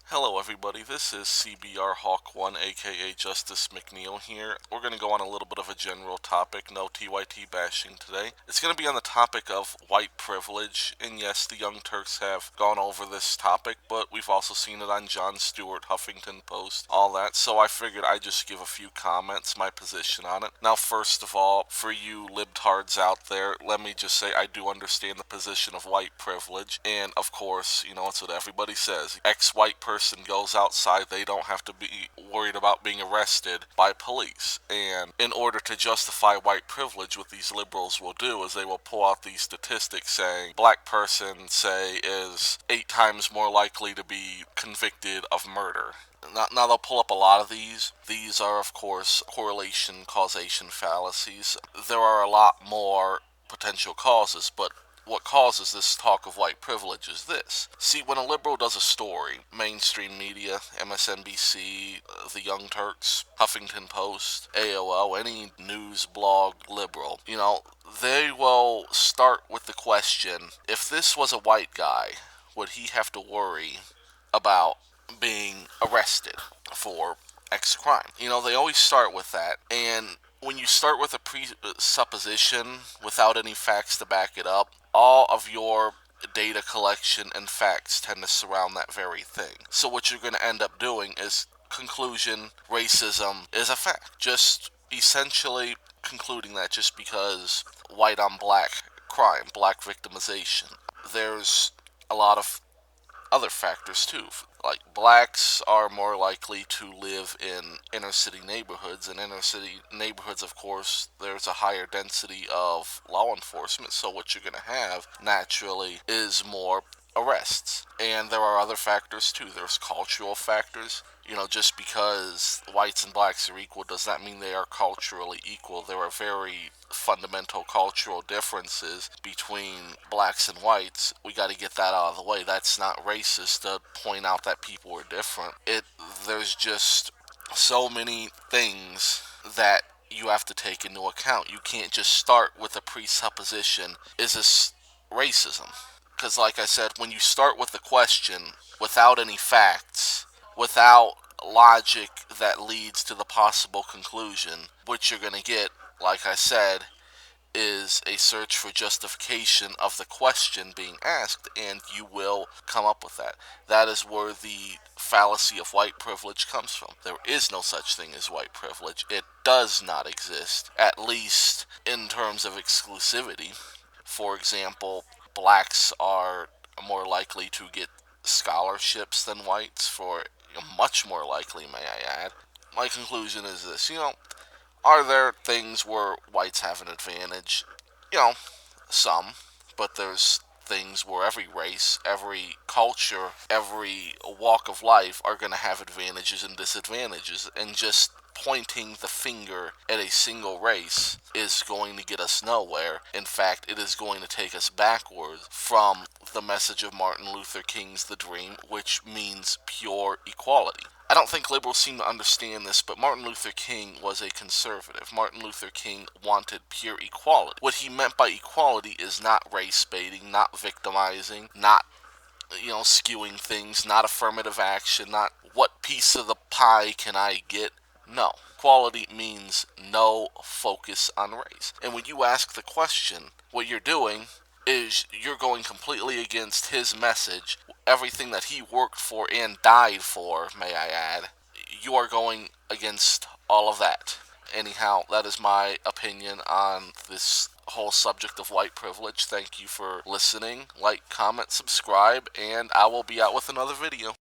Hello everybody, this is CBR Hawk 1 aka Justice McNeil here. We're going to go on a little bit of a general topic, no TYT bashing today. It's going to be on the topic of white privilege, and yes, the Young Turks have gone over this topic, but we've also seen it on Jon Stewart, Huffington Post, all that, so I figured I'd just give a few comments, my position on it. Now, first of all, for you libtards out there, let me just say I do understand the position of white privilege, and of course, it's what everybody says. Ex-white person goes outside, they don't have to be worried about being arrested by police. And in order to justify white privilege, what these liberals will do is they will pull out these statistics saying black person, say, is 8 times more likely to be convicted of murder. Now they'll pull up a lot of these. These are, of course, correlation causation fallacies. There are a lot more potential causes, but what causes this talk of white privilege is this. See, when a liberal does a story, mainstream media, MSNBC, the Young Turks, Huffington Post, AOL, any news blog liberal, they will start with the question, if this was a white guy, would he have to worry about being arrested for X crime? They always start with that, and when you start with a presupposition without any facts to back it up, all of your data collection and facts tend to surround that very thing. So what you're going to end up doing is conclusion, racism is a fact. Just essentially concluding that just because white on black crime, black victimization. There's a lot of other factors too. Like, blacks are more likely to live in inner city neighborhoods, and inner city neighborhoods, of course, there's a higher density of law enforcement, so what you're going to have naturally is more arrests. And there are other factors too. There's cultural factors. Just because whites and blacks are equal does not mean they are culturally equal. There are very fundamental cultural differences between blacks and whites. We got to get that out of the way. That's not racist to point out that people are different. There's just so many things that you have to take into account. You can't just start with a presupposition, is this racism? Because, like I said, when you start with the question without any facts, without logic that leads to the possible conclusion, what you're going to get, like I said, is a search for justification of the question being asked, and you will come up with that. That is where the fallacy of white privilege comes from. There is no such thing as white privilege. It does not exist, at least in terms of exclusivity. For example, blacks are more likely to get scholarships than whites, for much more likely, may I add. My conclusion is this, are there things where whites have an advantage? Some, but there's things where every race, every culture, every walk of life are going to have advantages and disadvantages, and just pointing the finger at a single race is going to get us nowhere. In fact, it is going to take us backwards from the message of Martin Luther King's The Dream, which means pure equality. I don't think liberals seem to understand this, but Martin Luther King was a conservative. Martin Luther King wanted pure equality. What he meant by equality is not race baiting, not victimizing, not skewing things, not affirmative action, not what piece of the pie can I get. No. Equality means no focus on race. And when you ask the question, what you're doing is you're going completely against his message, everything that he worked for and died for, may I add. You are going against all of that. Anyhow, that is my opinion on this whole subject of white privilege. Thank you for listening. Like, comment, subscribe, and I will be out with another video.